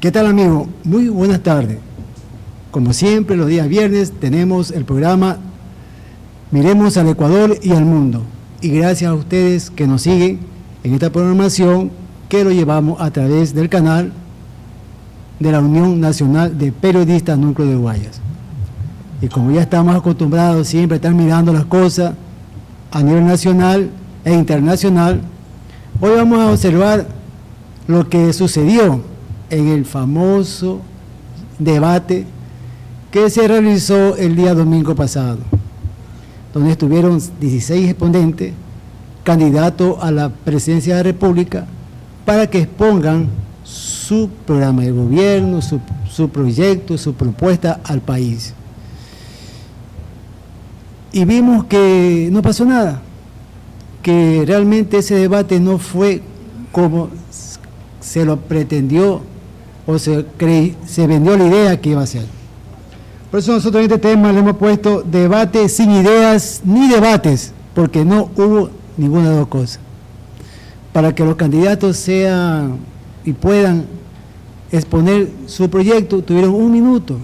¿Qué tal, amigo? Muy buenas tardes. Como siempre, los días viernes tenemos el programa Miremos al Ecuador y al Mundo. Y gracias a ustedes que nos siguen en esta programación que lo llevamos a través del canal de la Unión Nacional de Periodistas Núcleo de Guayas. Y como ya estamos acostumbrados siempre a estar mirando las cosas a nivel nacional e internacional, hoy vamos a observar lo que sucedió en el famoso debate que se realizó el día domingo pasado, donde estuvieron 16 exponentes, candidatos a la presidencia de la República, para que expongan su programa de gobierno, su proyecto, su propuesta al país. Y vimos que no pasó nada, que realmente ese debate no fue como se lo pretendió o se vendió la idea que iba a ser. Por eso nosotros en este tema le hemos puesto debate sin ideas ni debates, porque no hubo ninguna de las dos cosas. Para que los candidatos sean y puedan exponer su proyecto, tuvieron 1 minuto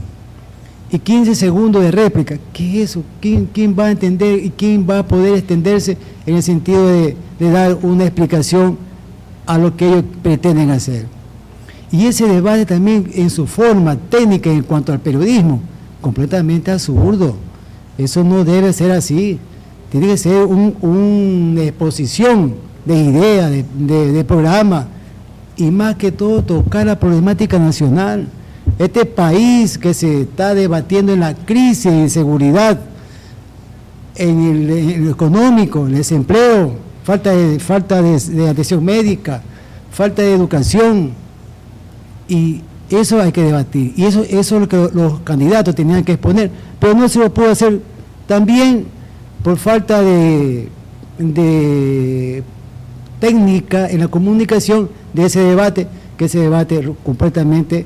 y 15 segundos de réplica. ¿Qué es eso? ¿Quién va a entender y quién va a poder extenderse en el sentido de dar una explicación a lo que ellos pretenden hacer? Y ese debate también en su forma técnica en cuanto al periodismo, completamente absurdo. Eso no debe ser así. Tiene que ser una exposición de ideas, de programa, y más que todo tocar la problemática nacional. Este país que se está debatiendo en la crisis de inseguridad, en el económico, el desempleo, falta de atención médica, falta de educación, y eso hay que debatir, y eso es lo que los candidatos tenían que exponer, pero no se lo pudo hacer también por falta de técnica en la comunicación de ese debate, que ese debate completamente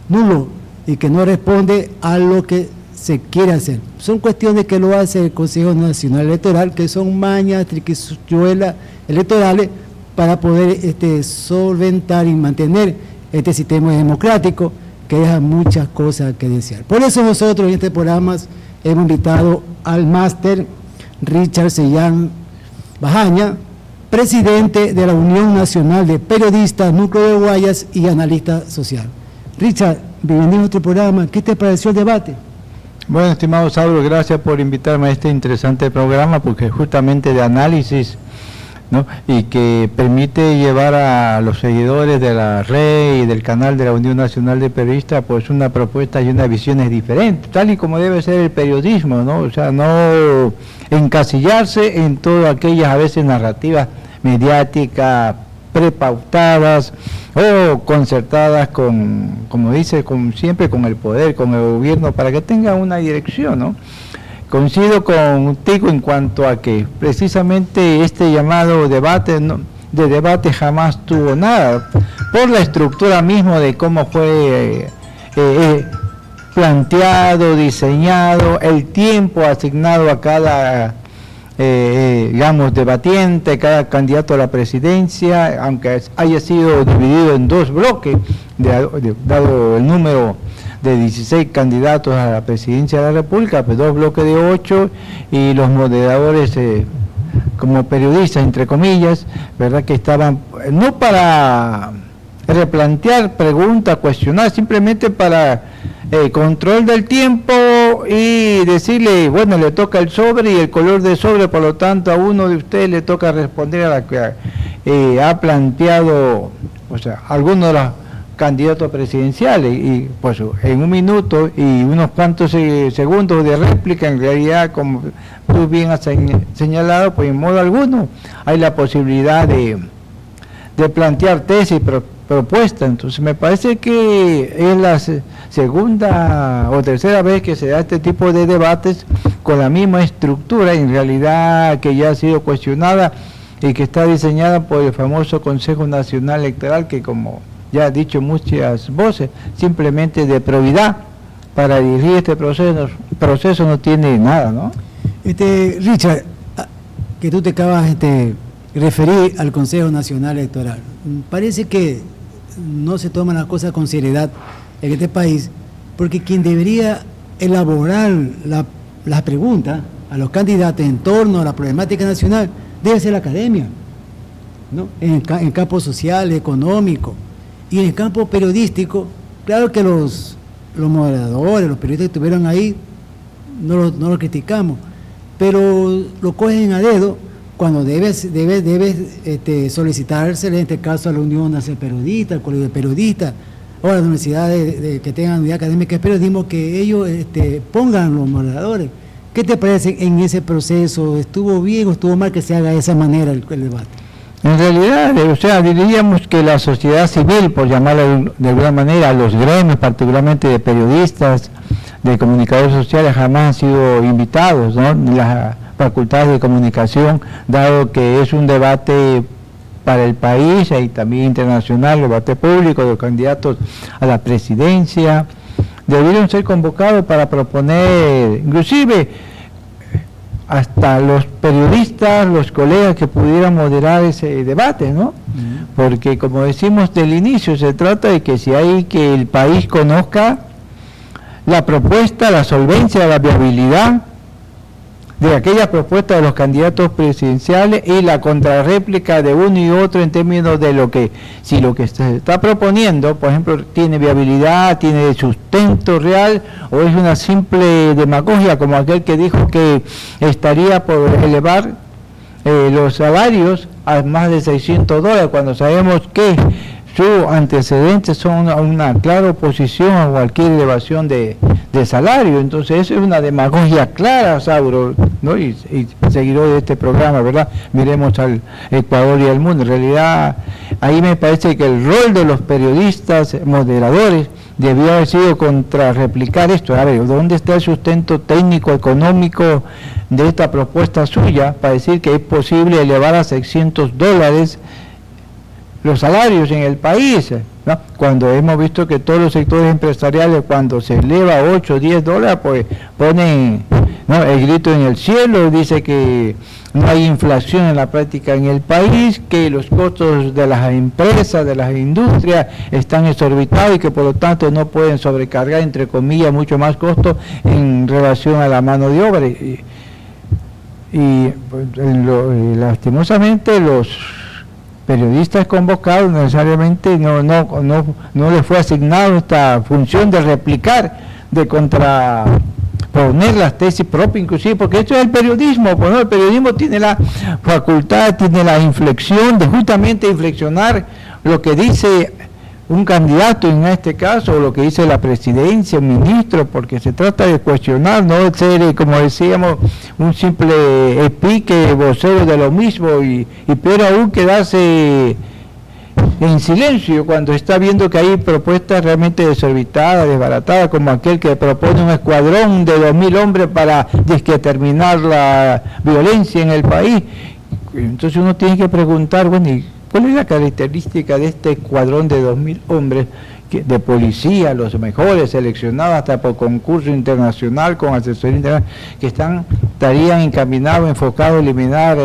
nulo y que no responde a lo que se quiere hacer. Son cuestiones que lo hace el Consejo Nacional Electoral, que son mañas, triquiñuelas electorales para poder solventar y mantener este sistema democrático que deja muchas cosas que desear. Por eso nosotros en este programa hemos invitado al máster Richard Sellán Bajaña, presidente de la Unión Nacional de Periodistas Núcleo de Guayas y analista social. Richard, bienvenido a nuestro programa. ¿Qué te pareció el debate? Bueno, estimado Saulo, gracias por invitarme a este interesante programa, porque justamente de análisis, ¿no? Y que permite llevar a los seguidores de la red y del canal de la Unión Nacional de Periodistas pues una propuesta y unas visiones diferentes, tal y como debe ser el periodismo, ¿no? O sea, no encasillarse en todas aquellas a veces narrativas mediáticas prepautadas o concertadas como dice, siempre con el poder, con el gobierno, para que tenga una dirección, ¿no? Coincido contigo en cuanto a que precisamente este llamado debate jamás tuvo nada, por la estructura misma de cómo fue planteado, diseñado, el tiempo asignado a cada debatiente, cada candidato a la presidencia, aunque haya sido dividido en 2 bloques, dado el número de 16 candidatos a la presidencia de la República, pues 2 bloques de 8, y los moderadores como periodistas, entre comillas, ¿verdad?, que estaban no para replantear preguntas, cuestionar, simplemente para control del tiempo y decirle, bueno, le toca el sobre y el color de sobre, por lo tanto a uno de ustedes le toca responder a la que ha planteado, o sea, algunos de los candidatos presidenciales, y pues en 1 minuto y unos cuantos segundos de réplica, en realidad, como tú bien has señalado, pues en modo alguno hay la posibilidad de plantear tesis, propuesta. Entonces me parece que es la segunda o tercera vez que se da este tipo de debates con la misma estructura, en realidad que ya ha sido cuestionada y que está diseñada por el famoso Consejo Nacional Electoral, que, como ya ha dicho muchas voces, simplemente de probidad para dirigir este proceso no tiene nada, ¿no? Richard, que tú te acabas de referir al Consejo Nacional Electoral, parece que no se toman las cosas con seriedad en este país, porque quien debería elaborar las preguntas a los candidatos en torno a la problemática nacional debe ser la academia, ¿no? En campo social, económico, y en el campo periodístico. Claro que los moderadores, los periodistas que estuvieron ahí, no lo criticamos, pero lo cogen a dedo cuando debe solicitársele, en este caso, a la Unión Nacional de Periodistas, al Colegio de Periodistas, o a las universidades que tengan unidad académica de periodismo, que ellos pongan los moderadores. ¿Qué te parece en ese proceso? ¿Estuvo bien o estuvo mal que se haga de esa manera el debate? En realidad, o sea, diríamos que la sociedad civil, por llamarla de alguna manera, los gremios, particularmente de periodistas, de comunicadores sociales, jamás han sido invitados, ¿no? Las facultades de comunicación, dado que es un debate para el país y también internacional, debate público de los candidatos a la presidencia, debieron ser convocados para proponer, inclusive hasta los periodistas, los colegas que pudieran moderar ese debate, ¿no? Porque como decimos del inicio, se trata de que si hay que el país conozca la propuesta, la solvencia, la viabilidad de aquellas propuestas de los candidatos presidenciales y la contrarréplica de uno y otro en términos de lo que, si lo que se está proponiendo, por ejemplo, tiene viabilidad, tiene sustento real, o es una simple demagogia, como aquel que dijo que estaría por elevar los salarios a más de $600, cuando sabemos que sus antecedentes son una clara oposición a cualquier elevación de salario. Entonces eso es una demagogia clara, Sauro, ¿no? Y seguidor de este programa, ¿verdad? Miremos al Ecuador y al mundo. En realidad, ahí me parece que el rol de los periodistas moderadores debió haber sido contrarreplicar esto. A ver, ¿dónde está el sustento técnico, económico de esta propuesta suya para decir que es posible elevar a $600 los salarios en el país, ¿no? Cuando hemos visto que todos los sectores empresariales, cuando se eleva a $8 o $10, pues ponen, ¿no?, el grito en el cielo, dice que no hay inflación en la práctica en el país, que los costos de las empresas, de las industrias están exorbitados y que por lo tanto no pueden sobrecargar, entre comillas, mucho más costo en relación a la mano de obra. Y lastimosamente los periodistas convocados necesariamente no les fue asignado esta función de replicar, de contraponer las tesis propias, inclusive, porque esto es el periodismo, pues, ¿no? El periodismo tiene la facultad, tiene la inflexión de justamente inflexionar lo que dice un candidato en este caso, o lo que dice la presidencia, un ministro, porque se trata de cuestionar, no de ser, como decíamos, un simple espique, vocero de lo mismo, y peor aún quedarse en silencio cuando está viendo que hay propuestas realmente desorbitadas, desbaratadas, como aquel que propone un escuadrón de 2.000 hombres para terminar la violencia en el país. Entonces uno tiene que preguntar, bueno, ¿y cuál es la característica de este escuadrón de 2.000 hombres de policía, los mejores, seleccionados hasta por concurso internacional, con asesoría internacional, que estarían encaminados, enfocados a eliminar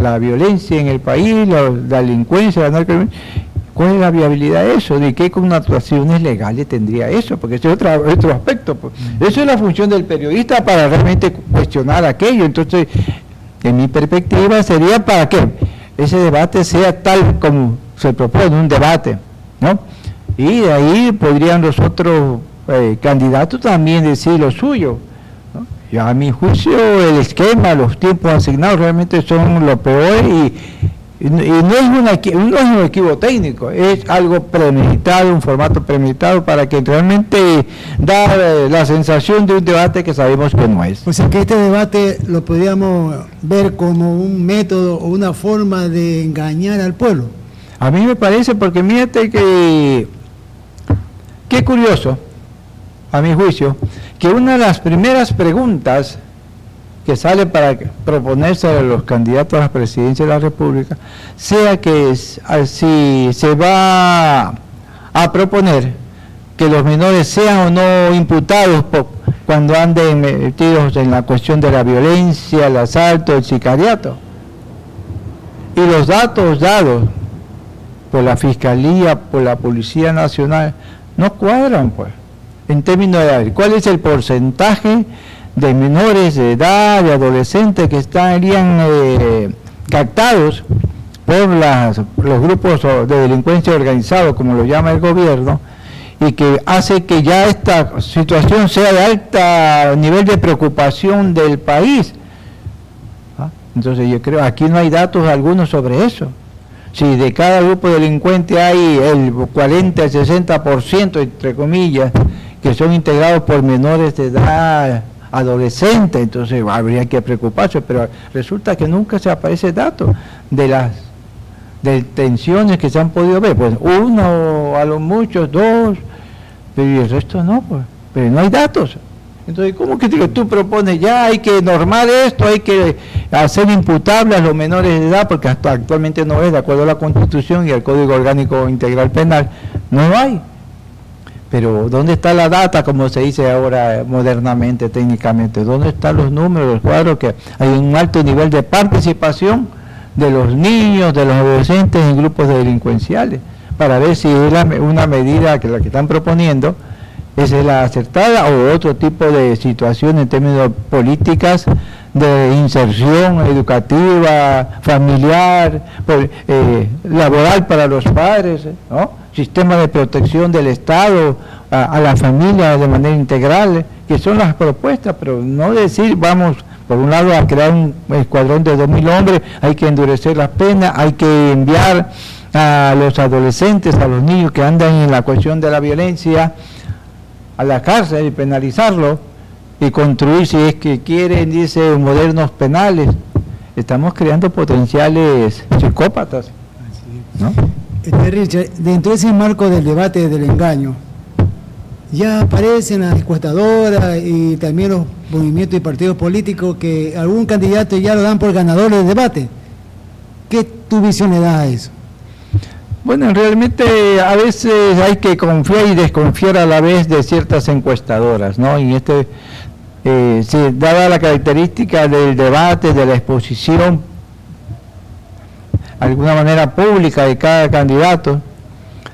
la violencia en el país, la delincuencia, la narcomenudeo? ¿Cuál es la viabilidad de eso? ¿De qué connotaciones legales tendría eso? Porque ese es otro aspecto, pues. Eso es la función del periodista para realmente cuestionar aquello. Entonces, en mi perspectiva sería para que ese debate sea tal como se propone, un debate, ¿no? Y de ahí podrían los otros candidatos también decir lo suyo, ¿no? Y a mi juicio el esquema, los tiempos asignados realmente son lo peor y no es un equipo técnico, es algo premeditado, un formato premeditado para que realmente da la sensación de un debate que sabemos que no es. O sea que este debate lo podríamos ver como un método o una forma de engañar al pueblo. A mí me parece, porque fíjate que qué curioso, a mi juicio, que una de las primeras preguntas que sale para proponerse a los candidatos a la presidencia de la República sea que si se va a proponer que los menores sean o no imputados cuando anden metidos en la cuestión de la violencia, el asalto, el sicariato. Y los datos dados por la Fiscalía, por la Policía Nacional, no cuadran, pues, en términos de cuál es el porcentaje de menores de edad, de adolescentes que estarían captados por los grupos de delincuencia organizada, como lo llama el gobierno, y que hace que ya esta situación sea de alto nivel de preocupación del país. Entonces yo creo, aquí no hay datos algunos sobre eso. Si de cada grupo delincuente hay el 40, el 60%, entre comillas, que son integrados por menores de edad, adolescentes, entonces habría que preocuparse, pero resulta que nunca se aparece dato de las detenciones que se han podido ver, pues uno, a lo mucho, dos, pero el resto no, pues, pero no hay datos. Entonces, ¿cómo que tú propones ya hay que normar esto, hay que hacer imputables a los menores de edad, porque hasta actualmente no es, de acuerdo a la Constitución y al Código Orgánico Integral Penal, no hay? Pero ¿dónde está la data, como se dice ahora modernamente, técnicamente? ¿Dónde están los números, los cuadros? Que hay un alto nivel de participación de los niños, de los adolescentes en grupos delincuenciales, para ver si es una medida que la que están proponiendo es la acertada o otro tipo de situación en términos de políticas de inserción educativa, familiar, laboral para los padres, ¿no? Sistema de protección del Estado a la familia de manera integral, que son las propuestas, pero no decir vamos por un lado a crear un escuadrón de 2.000 hombres, hay que endurecer las penas, hay que enviar a los adolescentes, a los niños que andan en la cuestión de la violencia a la cárcel y penalizarlo y construir, si es que quieren, dice, modernos penales. Estamos creando potenciales psicópatas, ¿no? Richard, dentro de ese marco del debate del engaño, ya aparecen las encuestadoras y también los movimientos y partidos políticos que algún candidato ya lo dan por ganador del debate. ¿Qué tu visión le da a eso? Bueno, realmente a veces hay que confiar y desconfiar a la vez de ciertas encuestadoras, ¿no? Y sí, dada la característica del debate, de la exposición, de alguna manera pública de cada candidato,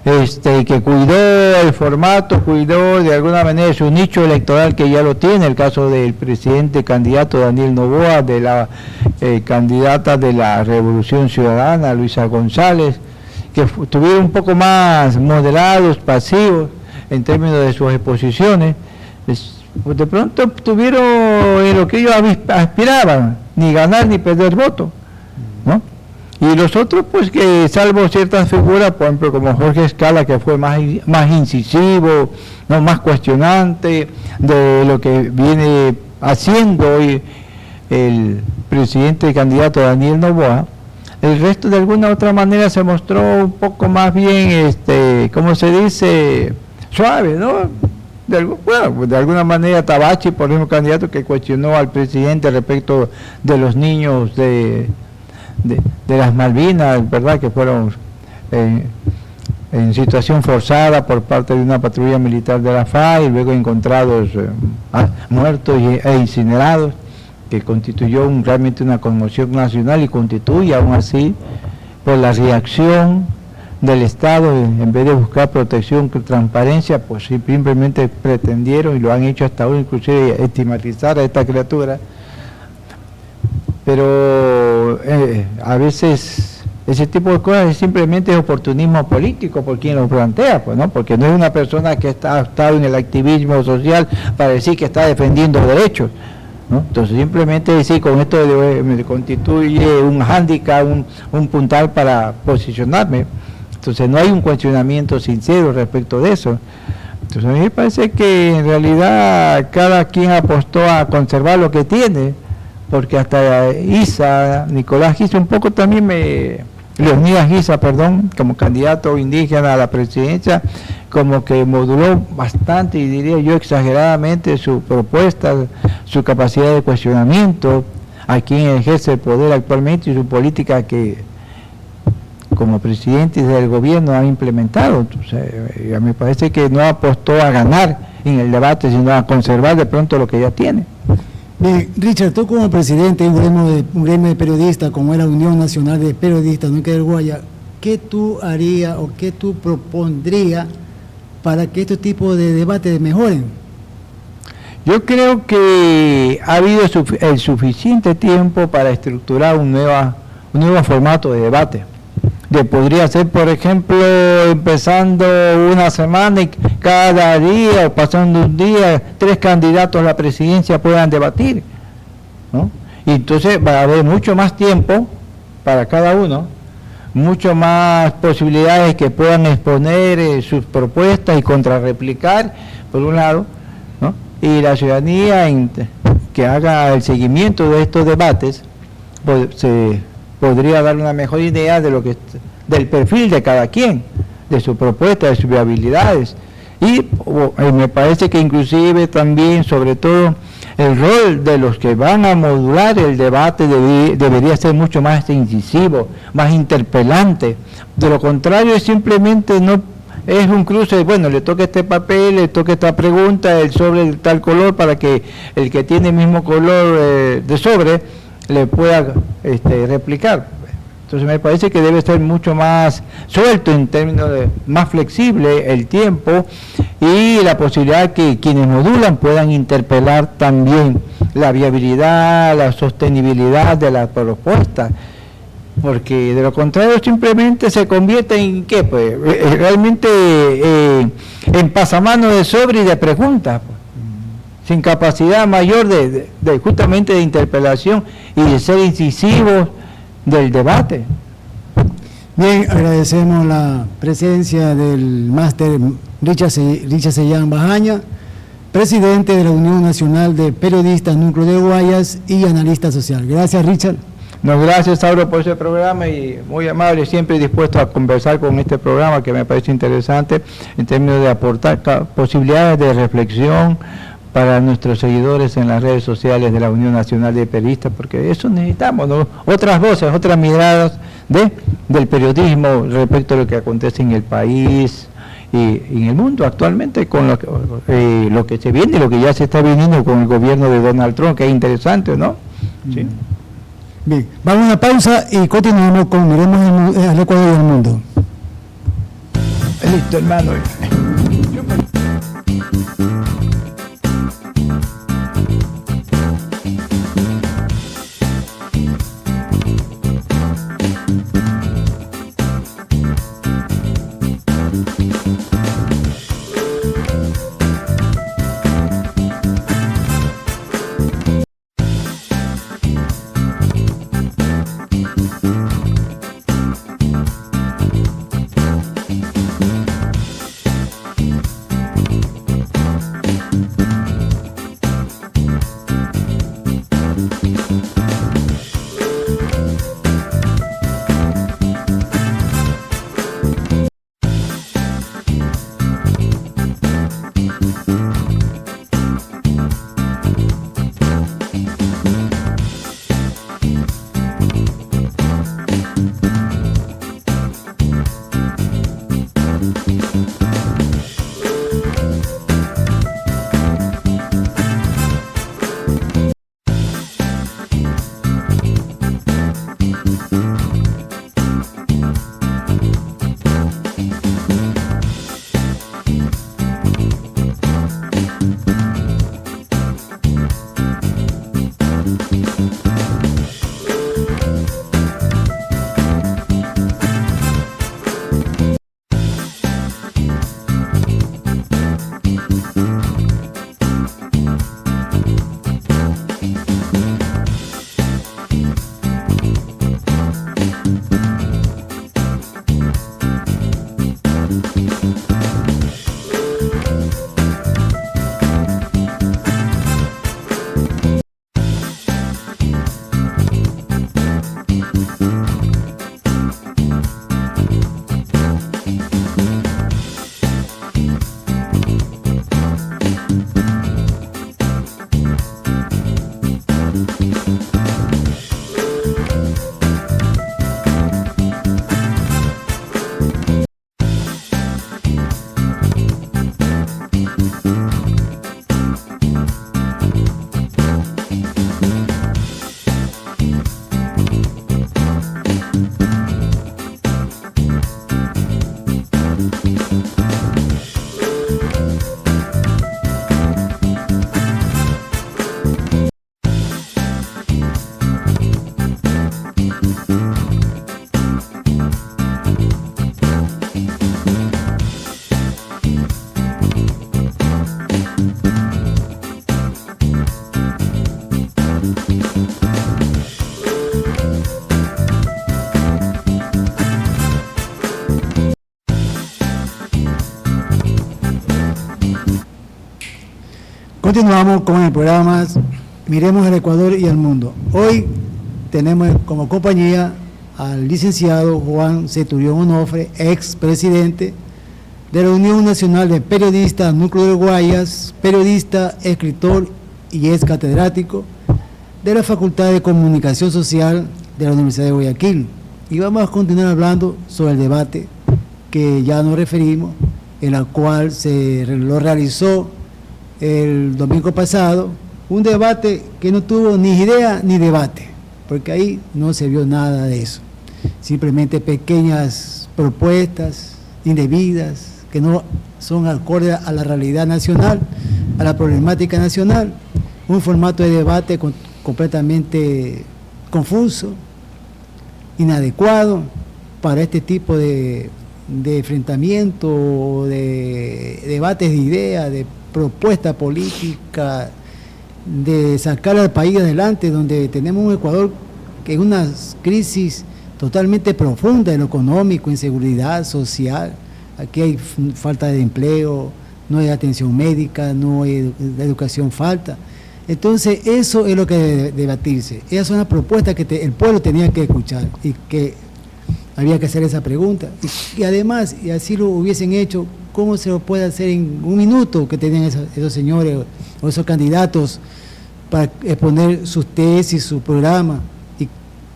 que cuidó el formato, cuidó de alguna manera su nicho electoral, que ya lo tiene, el caso del presidente candidato Daniel Noboa, de la candidata de la Revolución Ciudadana, Luisa González, que estuvieron un poco más moderados, pasivos, en términos de sus exposiciones, pues de pronto tuvieron en lo que ellos aspiraban, ni ganar ni perder voto, ¿no? Y los otros, pues que salvo ciertas figuras, por ejemplo, como Jorge Escala, que fue más incisivo, no, más cuestionante de lo que viene haciendo hoy el presidente y candidato Daniel Noboa, el resto de alguna u otra manera se mostró un poco más bien, ¿cómo se dice? Suave, ¿no? De alguna manera Tabachi, por ejemplo, candidato que cuestionó al presidente respecto de los niños de las Malvinas, ¿verdad? Que fueron en situación forzada por parte de una patrulla militar de la FARC y luego encontrados muertos e incinerados, que constituyó realmente una conmoción nacional y constituye aún así por la reacción del Estado, en vez de buscar protección, transparencia, pues simplemente pretendieron, y lo han hecho hasta ahora, inclusive estigmatizar a esta criatura. Pero a veces ese tipo de cosas es simplemente oportunismo político por quien lo plantea, pues, ¿no? Porque no es una persona que ha estado en el activismo social para decir que está defendiendo derechos, ¿no? Entonces simplemente decir con esto me constituye un hándicap, un puntal para posicionarme. Entonces no hay un cuestionamiento sincero respecto de eso. Entonces a mí me parece que en realidad cada quien apostó a conservar lo que tiene, porque hasta Nicolás Giza, un poco también Leonidas Giza, perdón, como candidato indígena a la presidencia, como que moduló bastante, y diría yo exageradamente, su propuesta, su capacidad de cuestionamiento a quien ejerce el poder actualmente y su política que como presidente del gobierno ha implementado. Entonces, me parece que no apostó a ganar en el debate, sino a conservar de pronto lo que ya tiene. Bien, Richard, tú como presidente de un gremio de periodistas, como es la Unión Nacional de Periodistas, ¿no?, que del Guaya, ¿qué tú harías o qué tú propondrías para que estos tipos de debates mejoren? Yo creo que ha habido el suficiente tiempo para estructurar un nuevo formato de debate. Podría ser, por ejemplo, empezando una semana y cada día o pasando un día, 3 candidatos a la presidencia puedan debatir, ¿no? Y entonces va a haber mucho más tiempo para cada uno, mucho más posibilidades que puedan exponer sus propuestas y contrarreplicar, por un lado, ¿no? Y la ciudadanía que haga el seguimiento de estos debates, pues, se podría dar una mejor idea de del perfil de cada quien, de su propuesta, de sus habilidades. Y me parece que inclusive también, sobre todo, el rol de los que van a modular el debate debería ser mucho más incisivo, más interpelante. De lo contrario, simplemente no es un cruce, bueno, le toca este papel, le toca esta pregunta, el sobre de tal color, para que el que tiene el mismo color de sobre le pueda replicar. Entonces me parece que debe ser mucho más suelto en términos de más flexible el tiempo y la posibilidad que quienes modulan puedan interpelar también la viabilidad, la sostenibilidad de la propuesta, porque de lo contrario simplemente se convierte en ¿qué? Pues realmente en pasamano de sobre y de preguntas, pues, sin capacidad mayor de justamente de interpelación y de ser incisivos del debate. Bien, agradecemos la presencia del máster Richard Sellán Bajaña, presidente de la Unión Nacional de Periodistas Núcleo de Guayas y analista social. Gracias, Richard. No, gracias, Sauro, por ese programa y muy amable, siempre dispuesto a conversar con este programa que me parece interesante en términos de aportar posibilidades de reflexión para nuestros seguidores en las redes sociales de la Unión Nacional de Periodistas, porque eso necesitamos, ¿no? Otras voces, otras miradas del periodismo respecto a lo que acontece en el país y en el mundo actualmente, con lo que se viene y lo que ya se está viniendo con el gobierno de Donald Trump, que es interesante, ¿no? Sí. Bien, vamos a una pausa y continuamos con Miremos al Ecuador y el Mundo. Listo, hermano. Continuamos con el programa Miremos al Ecuador y al Mundo. Hoy tenemos como compañía al licenciado Juan Centurión Onofre, ex presidente de la Unión Nacional de Periodistas Núcleo de Guayas, periodista, escritor y ex catedrático de la Facultad de Comunicación Social de la Universidad de Guayaquil. Y vamos a continuar hablando sobre el debate que ya nos referimos, en el cual lo realizó el domingo pasado, un debate que no tuvo ni idea ni debate, porque ahí no se vio nada de eso. Simplemente pequeñas propuestas indebidas que no son acordes a la realidad nacional, a la problemática nacional, un formato de debate completamente confuso, inadecuado para este tipo de enfrentamiento, de debates de ideas, de propuesta política, de sacar al país adelante, donde tenemos un Ecuador que es una crisis totalmente profunda en lo económico, inseguridad social. Aquí hay falta de empleo, no hay atención médica, no hay educación falta. Entonces eso es lo que debe debatirse. Esas son las propuestas que el pueblo tenía que escuchar y que había que hacer esa pregunta. Y además, y así lo hubiesen hecho, ¿cómo se lo puede hacer en un minuto que tenían esos señores o esos candidatos para exponer sus tesis, su programa, y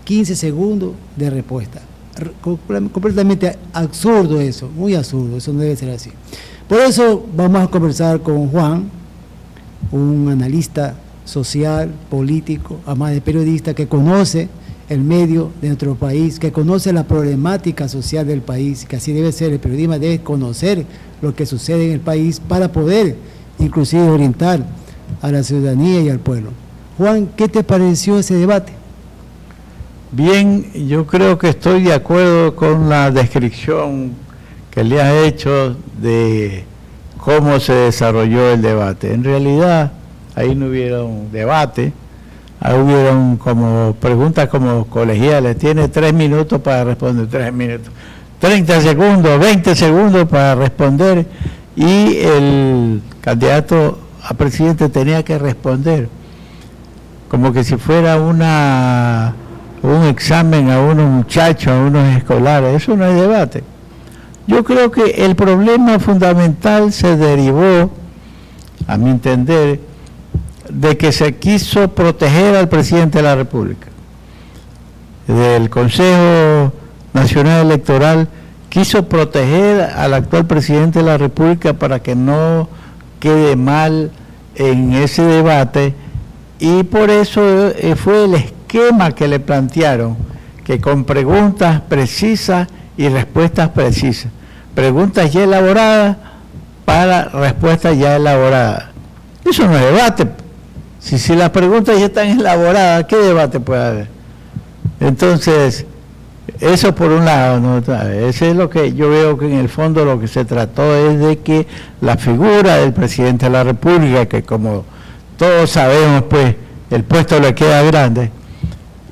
15 segundos de respuesta? Completamente absurdo eso, muy absurdo, eso no debe ser así. Por eso vamos a conversar con Juan, un analista social, político, además de periodista, que conoce el medio de nuestro país, que conoce la problemática social del país, que así debe ser. El periodismo debe conocer lo que sucede en el país para poder inclusive orientar a la ciudadanía y al pueblo. Juan, ¿qué te pareció ese debate? Bien, yo creo que estoy de acuerdo con la descripción que le has hecho de cómo se desarrolló el debate. En realidad, ahí no hubieron debate, ahí hubieron como preguntas como colegiales. Tiene 3 minutos para responder, 3 minutos, 30 segundos, 20 segundos para responder, y el candidato a presidente tenía que responder como que si fuera un examen a unos muchachos, a unos escolares. Eso no es debate. Yo creo que el problema fundamental se derivó, a mi entender, de que se quiso proteger al presidente de la República. El Consejo Nacional Electoral quiso proteger al actual presidente de la República para que no quede mal en ese debate, y por eso fue el esquema que le plantearon, que con preguntas precisas y respuestas precisas, preguntas ya elaboradas para respuestas ya elaboradas. Eso no es debate. Si las preguntas ya están elaboradas, ¿qué debate puede haber? Entonces, eso por un lado, ¿no? Eso es lo que yo veo, que en el fondo lo que se trató es de que la figura del presidente de la República, que como todos sabemos, pues el puesto le queda grande,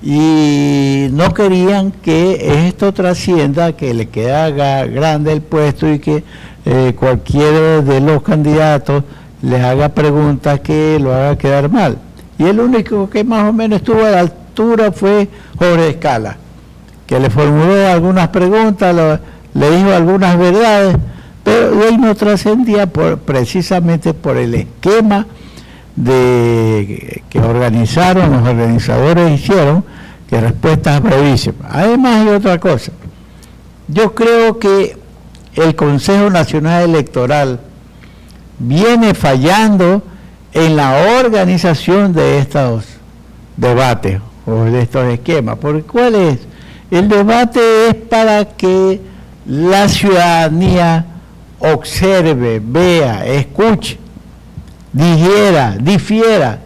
y no querían que esto trascienda, que le queda grande el puesto y que cualquiera de los candidatos les haga preguntas que lo haga quedar mal. Y el único que más o menos estuvo a la altura fue Jorge Escala, que le formuló algunas preguntas, le dijo algunas verdades, pero él no trascendía precisamente por el esquema que organizaron, los organizadores hicieron, que respuestas brevísimas. Además hay otra cosa. Yo creo que el Consejo Nacional Electoral viene fallando en la organización de estos debates o de estos esquemas. ¿Por cuál es? El debate es para que la ciudadanía observe, vea, escuche, difiera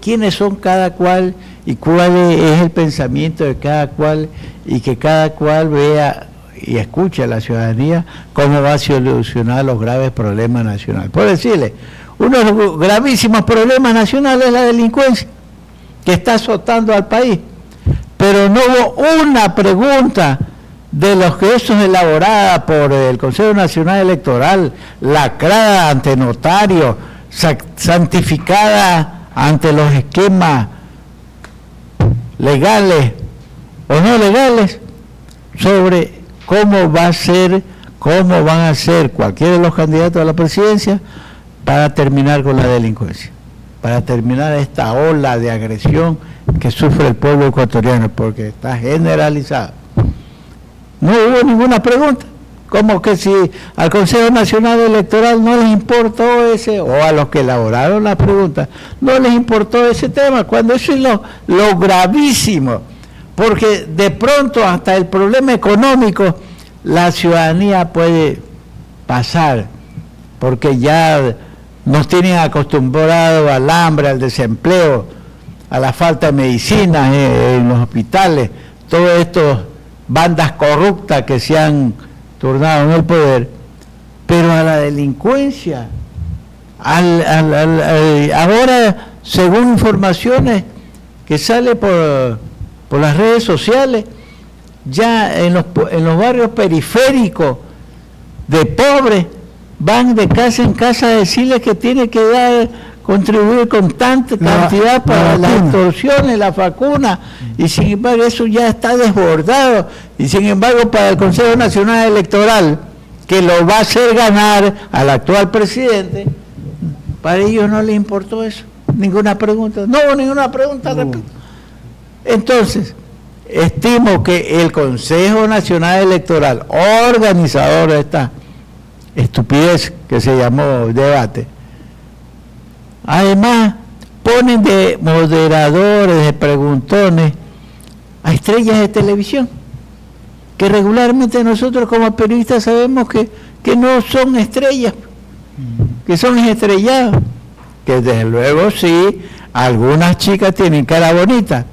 quiénes son cada cual y cuál es el pensamiento de cada cual, y que cada cual vea y escuche a la ciudadanía cómo va a solucionar los graves problemas nacionales. Por decirle, uno de los gravísimos problemas nacionales es la delincuencia, que está azotando al país, pero no hubo una pregunta de los que eso es elaborada por el Consejo Nacional Electoral, lacrada ante notario, santificada ante los esquemas legales o no legales, sobre cómo van a ser cualquiera de los candidatos a la presidencia para terminar con la delincuencia, para terminar esta ola de agresión que sufre el pueblo ecuatoriano, porque está generalizada. No hubo ninguna pregunta, como que si al Consejo Nacional Electoral no les importó ese, o a los que elaboraron la pregunta, no les importó ese tema, cuando eso es lo gravísimo, porque de pronto hasta el problema económico la ciudadanía puede pasar, porque ya nos tienen acostumbrados al hambre, al desempleo, a la falta de medicinas en los hospitales, todas estas bandas corruptas que se han turnado en el poder, pero a la delincuencia, ahora, según informaciones que sale por las redes sociales, ya en los barrios periféricos de pobres, van de casa en casa a decirles que tiene que contribuir con tanta cantidad para las extorsiones, la vacuna, y sin embargo eso ya está desbordado, y sin embargo para el Consejo Nacional Electoral, que lo va a hacer ganar al actual presidente, para ellos no les importó eso, ninguna pregunta, no hubo ninguna pregunta al respecto. Entonces, estimo que el Consejo Nacional Electoral, organizador de esta estupidez que se llamó debate, además ponen de moderadores, de preguntones a estrellas de televisión, que regularmente nosotros como periodistas sabemos que no son estrellas, que son estrellados, que desde luego sí, algunas chicas tienen cara bonita,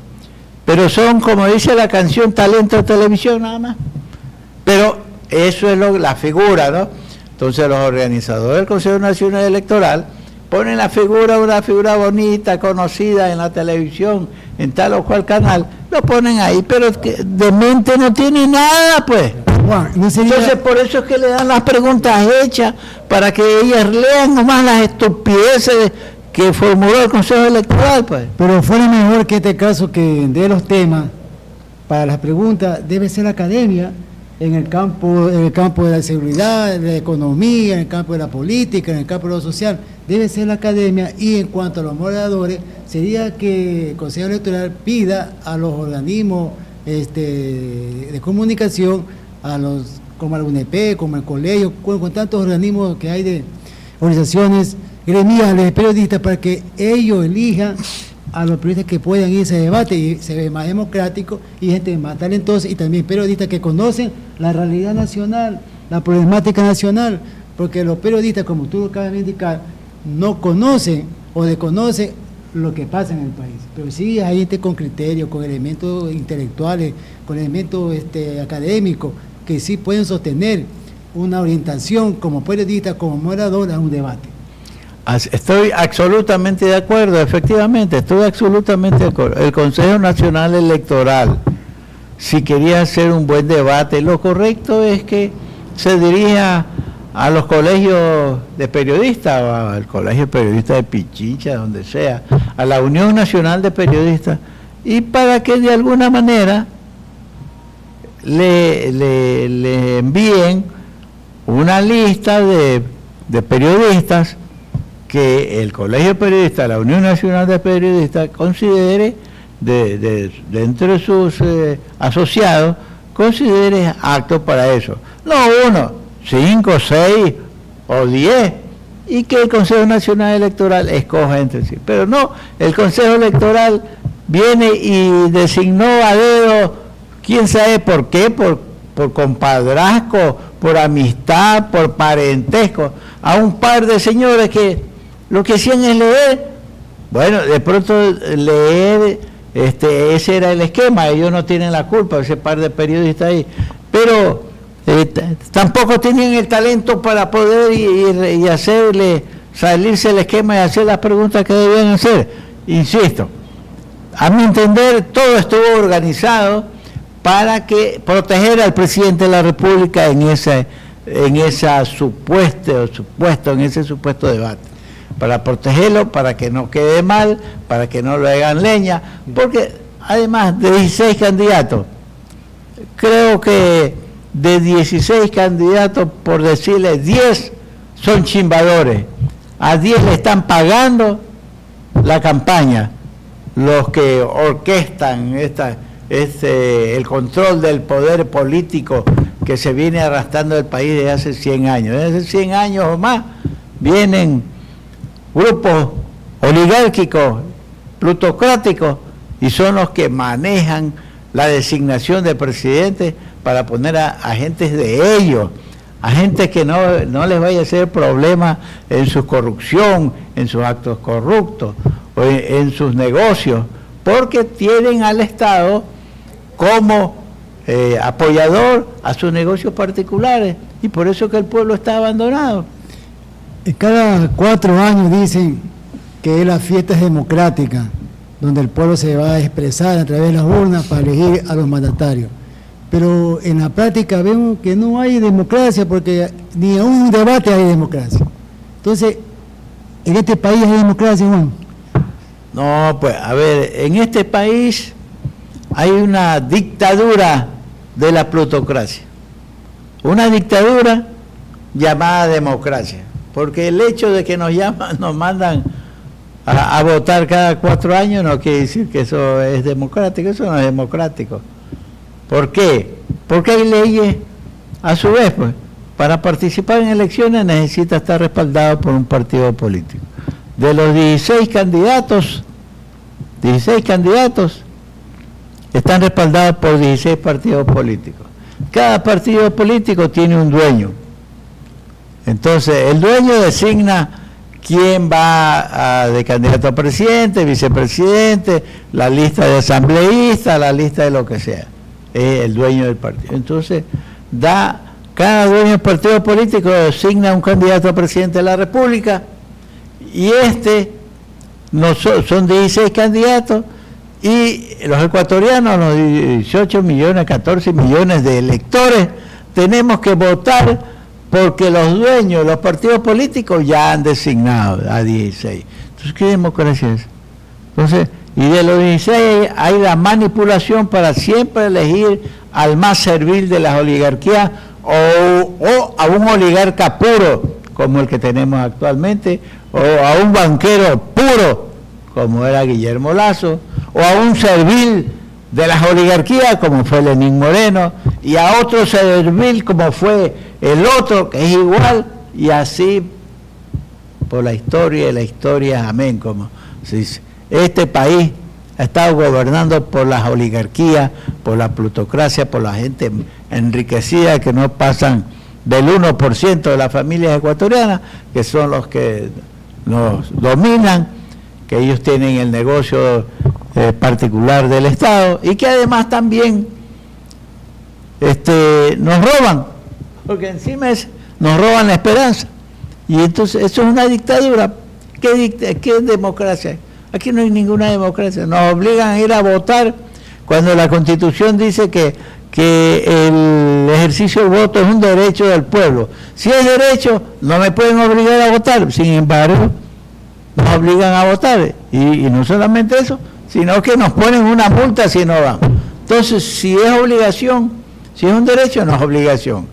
pero son, como dice la canción, talento de televisión nada más. Pero eso es la figura, ¿no? Entonces los organizadores del Consejo Nacional Electoral ponen una figura bonita, conocida en la televisión, en tal o cual canal, lo ponen ahí, pero de mente no tiene nada, pues. Entonces por eso es que le dan las preguntas hechas, para que ellas lean nomás las estupideces que formuló el Consejo Electoral, pues. Pero fuera mejor que este caso que de los temas, para las preguntas, debe ser la academia, en el campo de la seguridad, de la economía, en el campo de la política, en el campo de lo social, debe ser la academia. Y en cuanto a los moderadores, sería que el Consejo Electoral pida a los organismos de comunicación, como la UNEP, como el colegio, con tantos organismos que hay de organizaciones gremiales de periodistas, para que ellos elijan a los periodistas que puedan ir a ese debate y se ve más democrático, y gente más talentosa, y también periodistas que conocen la realidad nacional, la problemática nacional, porque los periodistas, como tú acabas de indicar, no conocen o desconocen lo que pasa en el país, pero sí hay gente con criterio, con elementos intelectuales, con elementos académicos, que sí pueden sostener una orientación como periodista, como moderador a un debate. Estoy absolutamente de acuerdo, efectivamente, estoy absolutamente de acuerdo. El Consejo Nacional Electoral, si quería hacer un buen debate, lo correcto es que se dirija a los colegios de periodistas, o al Colegio de Periodistas de Pichincha, donde sea, a la Unión Nacional de Periodistas, y para que de alguna manera le envíen una lista de periodistas que el Colegio de Periodistas, la Unión Nacional de Periodistas, considere, de entre sus asociados, considere aptos para eso. No 1, 5, 6 o 10, y que el Consejo Nacional Electoral escoja entre sí. Pero no, el Consejo Electoral viene y designó a dedo, quién sabe por qué, por compadrazgo, por amistad, por parentesco, a un par de señores que lo que hacían es leer. Bueno, de pronto leer, ese era el esquema, ellos no tienen la culpa, ese par de periodistas ahí, pero tampoco tenían el talento para poder y hacerle salirse el esquema y hacer las preguntas que debían hacer. Insisto, a mi entender, todo estuvo organizado para proteger al presidente de la República en ese supuesto debate, para protegerlo, para que no quede mal, para que no lo hagan leña, porque además de 16 candidatos, creo que de 16 candidatos, por decirle 10 son chimbadores, a 10 le están pagando la campaña, los que orquestan el control del poder político que se viene arrastrando el país desde hace 100 años. Desde hace 100 años o más vienen grupos oligárquicos, plutocráticos, y son los que manejan la designación de presidentes para poner a agentes de ellos, agentes que no les vaya a hacer problema en su corrupción, en sus actos corruptos, o en sus negocios, porque tienen al Estado como apoyador a sus negocios particulares, y por eso que el pueblo está abandonado. Cada 4 años dicen que es la fiesta democrática, donde el pueblo se va a expresar a través de las urnas para elegir a los mandatarios. Pero en la práctica vemos que no hay democracia, porque ni en un debate hay democracia. Entonces, ¿en este país hay democracia, Juan? No, pues, a ver, en este país hay una dictadura de la plutocracia, una dictadura llamada democracia, porque el hecho de que nos mandan a votar cada 4 años no quiere decir que eso es democrático, eso no es democrático. ¿Por qué? Porque hay leyes, a su vez, pues, para participar en elecciones necesita estar respaldado por un partido político. De los 16 candidatos están respaldados por 16 partidos políticos. Cada partido político tiene un dueño. Entonces, el dueño designa quién va de candidato a presidente, vicepresidente, la lista de asambleístas, la lista de lo que sea. Es el dueño del partido. Entonces, cada dueño del partido político designa un candidato a presidente de la República, y son 16 candidatos, y los ecuatorianos, los 18 millones, 14 millones de electores, tenemos que votar porque los dueños de los partidos políticos ya han designado a 16. Entonces, ¿qué democracia es? Entonces, y de los 16 hay la manipulación para siempre elegir al más servil de las oligarquías, o a un oligarca puro, como el que tenemos actualmente, o a un banquero puro, como era Guillermo Lasso, o a un servil de las oligarquías, como fue Lenín Moreno, y a otro servil, como fue el otro, que es igual, y así por la historia y la historia, amén, como se dice. Este país ha estado gobernando por las oligarquías, por la plutocracia, por la gente enriquecida que no pasan del 1% de las familias ecuatorianas, que son los que nos dominan, que ellos tienen el negocio particular del Estado, y que además también nos roban, porque encima nos roban la esperanza. Y entonces eso es una dictadura. ¿Qué democracia? Aquí no hay ninguna democracia. Nos obligan a ir a votar cuando la Constitución dice que el ejercicio del voto es un derecho del pueblo. Si es derecho, no me pueden obligar a votar. Sin embargo, nos obligan a votar. Y no solamente eso, sino que nos ponen una multa si no vamos. Entonces, si es obligación, si es un derecho, no es obligación.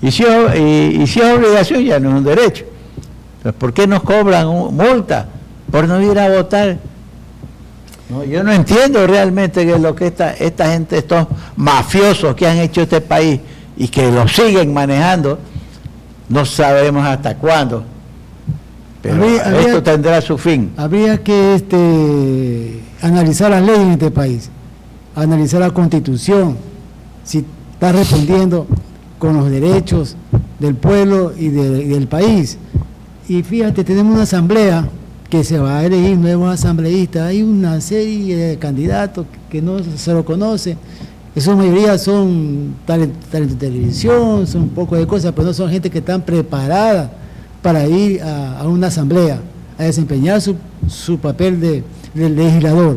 Y si es obligación, ya no es un derecho. Entonces, ¿por qué nos cobran multa por no ir a votar? No, yo no entiendo realmente qué es lo que esta gente, estos mafiosos que han hecho este país y que lo siguen manejando, no sabemos hasta cuándo. Pero esto tendrá su fin. Habría que analizar las leyes en este país, analizar la Constitución, si está respondiendo con los derechos del pueblo y del país. Y fíjate, tenemos una asamblea que se va a elegir nuevos asambleístas. Hay una serie de candidatos que no se lo conoce. En su mayoría son talentos de televisión, son un poco de cosas, pero no son gente que están preparada para ir a una asamblea, a desempeñar su papel de legislador.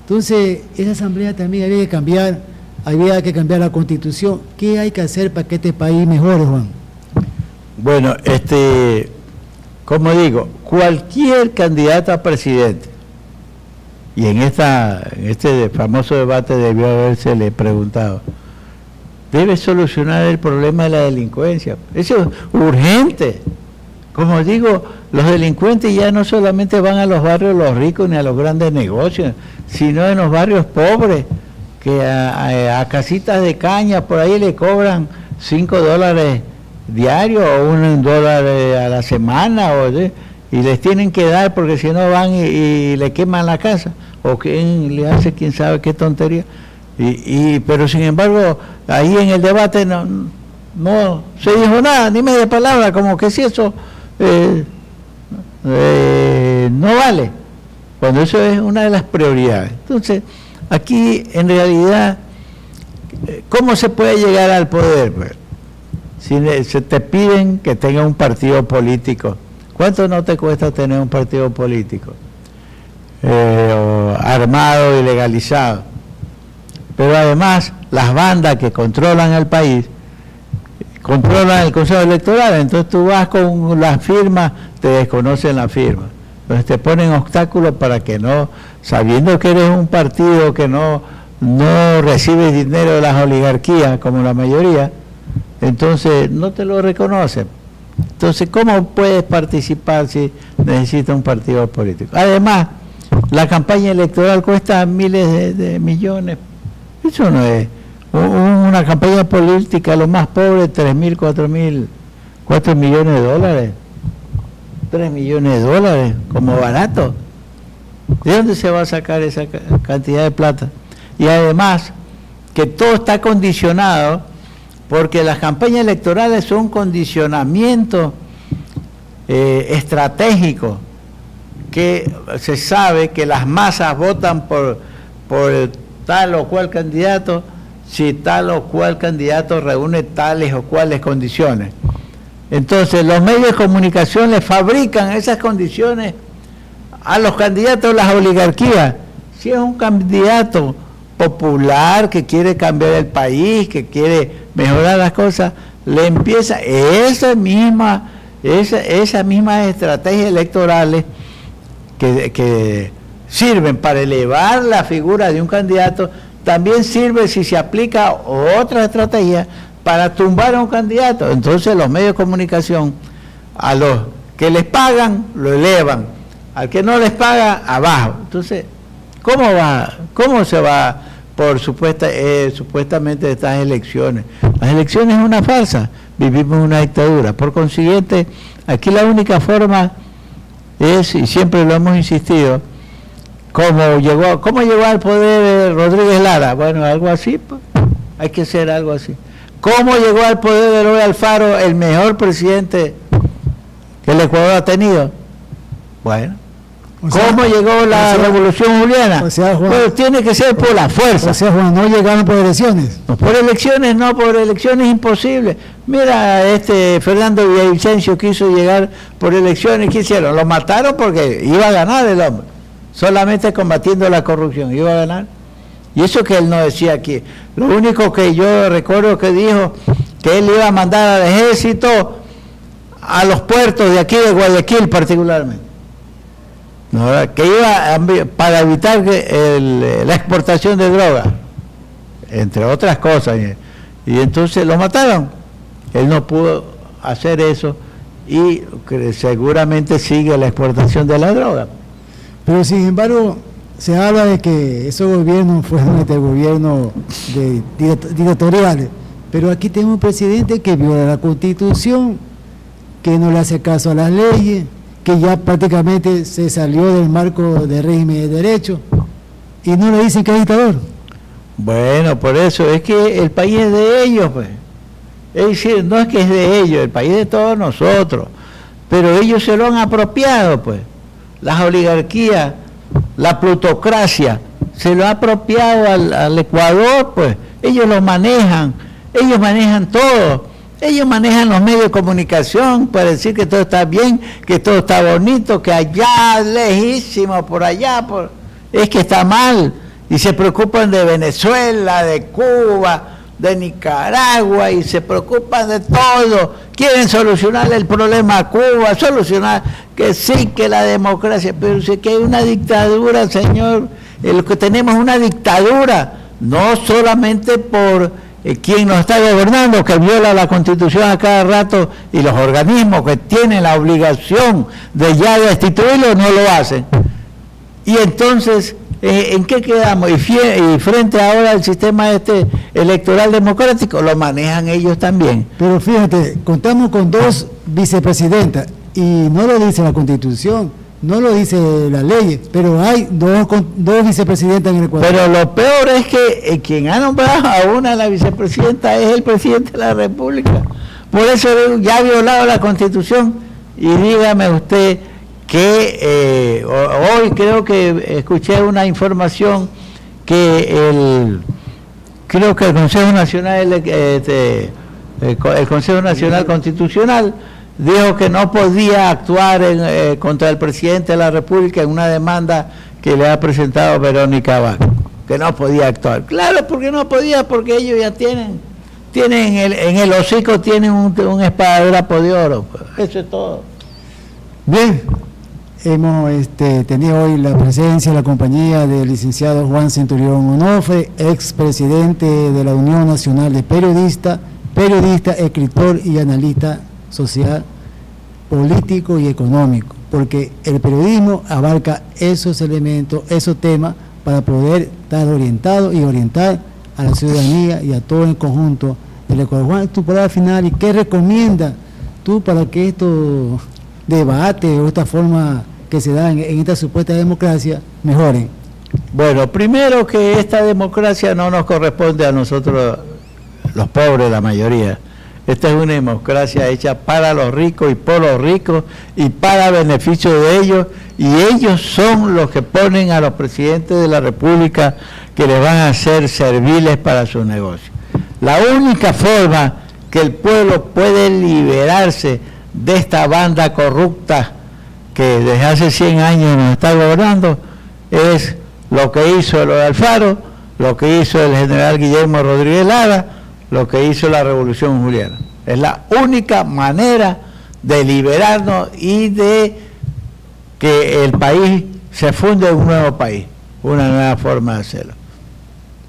Entonces, esa asamblea también había que cambiar la Constitución. ¿Qué hay que hacer para que este país mejore, Juan? Bueno, como digo, cualquier candidato a presidente, y en este famoso debate debió habérsele preguntado, debe solucionar el problema de la delincuencia. Eso es urgente. Como digo, los delincuentes ya no solamente van a los barrios los ricos ni a los grandes negocios, sino en los barrios pobres, que a casitas de caña por ahí le cobran $5 diarios o $1 a la semana, y les tienen que dar porque si no van y le queman la casa, o quién le hace quién sabe qué tontería. Pero sin embargo, ahí en el debate no se dijo nada, ni media palabra, como que si eso no vale, cuando eso es una de las prioridades. Entonces, aquí en realidad, ¿cómo se puede llegar al poder? Pues, si se te piden que tengas un partido político, ¿cuánto no te cuesta tener un partido político? Armado y legalizado. Pero además, las bandas que controlan el país controlan el Consejo Electoral, entonces tú vas con las firmas, te desconocen la firma. Entonces te ponen obstáculos para que no, sabiendo que eres un partido que no recibes dinero de las oligarquías, como la mayoría, entonces no te lo reconocen. Entonces, ¿cómo puedes participar si necesitas un partido político? Además, la campaña electoral cuesta miles de millones. Eso no es. Una campaña política, lo más pobre, 3.000, 4.000, $4 millones. $3 millones, como barato. ¿De dónde se va a sacar esa cantidad de plata? Y además, que todo está condicionado, porque las campañas electorales son un condicionamiento estratégico, que se sabe que las masas votan por tal o cual candidato, si tal o cual candidato reúne tales o cuales condiciones. Entonces, los medios de comunicación le fabrican esas condiciones a los candidatos de las oligarquías. Si es un candidato popular que quiere cambiar el país, que quiere mejorar las cosas, le empieza esas mismas estrategias electorales que sirven para elevar la figura de un candidato, también sirve si se aplica otra estrategia para tumbar a un candidato. Entonces los medios de comunicación, a los que les pagan, lo elevan, al que no les paga, abajo. Entonces, ¿cómo se va por supuestamente estas elecciones? Las elecciones es una farsa, vivimos una dictadura. Por consiguiente, aquí la única forma es, y siempre lo hemos insistido, ¿cómo llegó al poder Rodríguez Lara? Bueno, algo así, pues, hay que hacer algo así. ¿Cómo llegó al poder Eloy Alfaro, el mejor presidente que el Ecuador ha tenido? Bueno. ¿Cómo llegó la revolución juliana? Juan, pues tiene que ser por la fuerza. O sea, Juan, no llegaron por elecciones. No, por elecciones imposible. Mira, Fernando Villavicencio quiso llegar por elecciones, ¿qué hicieron? Lo mataron porque iba a ganar el hombre. Solamente combatiendo la corrupción, iba a ganar. Y eso que él no decía aquí. Lo único que yo recuerdo que dijo, que él iba a mandar al ejército a los puertos de aquí de Guayaquil particularmente. ¿No? Que iba para evitar la exportación de drogas, entre otras cosas. Y entonces lo mataron. Él no pudo hacer eso y seguramente sigue la exportación de la droga. Pero sin embargo, se habla de que esos gobiernos fueron gobiernos dictatoriales, pero aquí tenemos un presidente que viola la Constitución, que no le hace caso a las leyes, que ya prácticamente se salió del marco del régimen de derecho, y no le dicen que es dictador. Bueno, por eso es que el país es de ellos, pues. Es decir, no es que es de ellos, el país es de todos nosotros, pero ellos se lo han apropiado, pues. Las oligarquías, la plutocracia, se lo ha apropiado al Ecuador, pues. Ellos lo manejan, ellos manejan todo, ellos manejan los medios de comunicación para decir que todo está bien, que todo está bonito, que allá, lejísimo, por allá, es que está mal, y se preocupan de Venezuela, de Cuba, de Nicaragua, y se preocupan de todo, quieren solucionar el problema a Cuba, solucionar que sí, que la democracia, pero sí que hay una dictadura, señor, lo que tenemos es una dictadura, no solamente por quien nos está gobernando, que viola la Constitución a cada rato, y los organismos que tienen la obligación de ya destituirlo no lo hacen. Y entonces, ¿en qué quedamos? Y frente ahora al sistema electoral democrático, lo manejan ellos también. Pero fíjate, contamos con 2 vicepresidentas y no lo dice la Constitución, no lo dice la ley, pero hay dos vicepresidentas en el Ecuador. Pero lo peor es que quien ha nombrado a una de las vicepresidentas es el presidente de la República. Por eso ya ha violado la Constitución. Y dígame usted que hoy creo que escuché una información que creo que el Consejo Nacional el Consejo Nacional Constitucional dijo que no podía actuar contra el presidente de la República en una demanda que le ha presentado Verónica Abaco, que no podía actuar. Claro, porque no podía, porque ellos ya tienen en el hocico tienen un espadadrapo de oro. Eso es todo. Bien, hemos tenido hoy la presencia, la compañía del licenciado Juan Centurión Onofre, expresidente de la Unión Nacional de Periodistas, escritor y analista social, político y económico, porque el periodismo abarca esos elementos, esos temas, para poder estar orientado y orientar a la ciudadanía y a todo el conjunto del Ecuador. Juan, tu palabra final, ¿y qué recomiendas tú para que estos debates o esta forma que se dan en esta supuesta democracia mejoren? Bueno, primero que esta democracia no nos corresponde a nosotros, los pobres, la mayoría. Esta es una democracia hecha para los ricos y por los ricos y para beneficio de ellos, y ellos son los que ponen a los presidentes de la República que les van a hacer serviles para sus negocios. La única forma que el pueblo puede liberarse de esta banda corrupta que desde hace 100 años nos está gobernando es lo que hizo el Alfaro, lo que hizo el general Guillermo Rodríguez Lara, lo que hizo la Revolución Juliana. Es la única manera de liberarnos y de que el país se funde en un nuevo país, una nueva forma de hacerlo.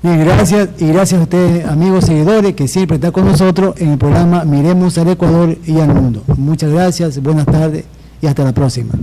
Bien, gracias, y gracias a ustedes, amigos seguidores, que siempre están con nosotros en el programa Miremos al Ecuador y al Mundo. Muchas gracias, buenas tardes y hasta la próxima.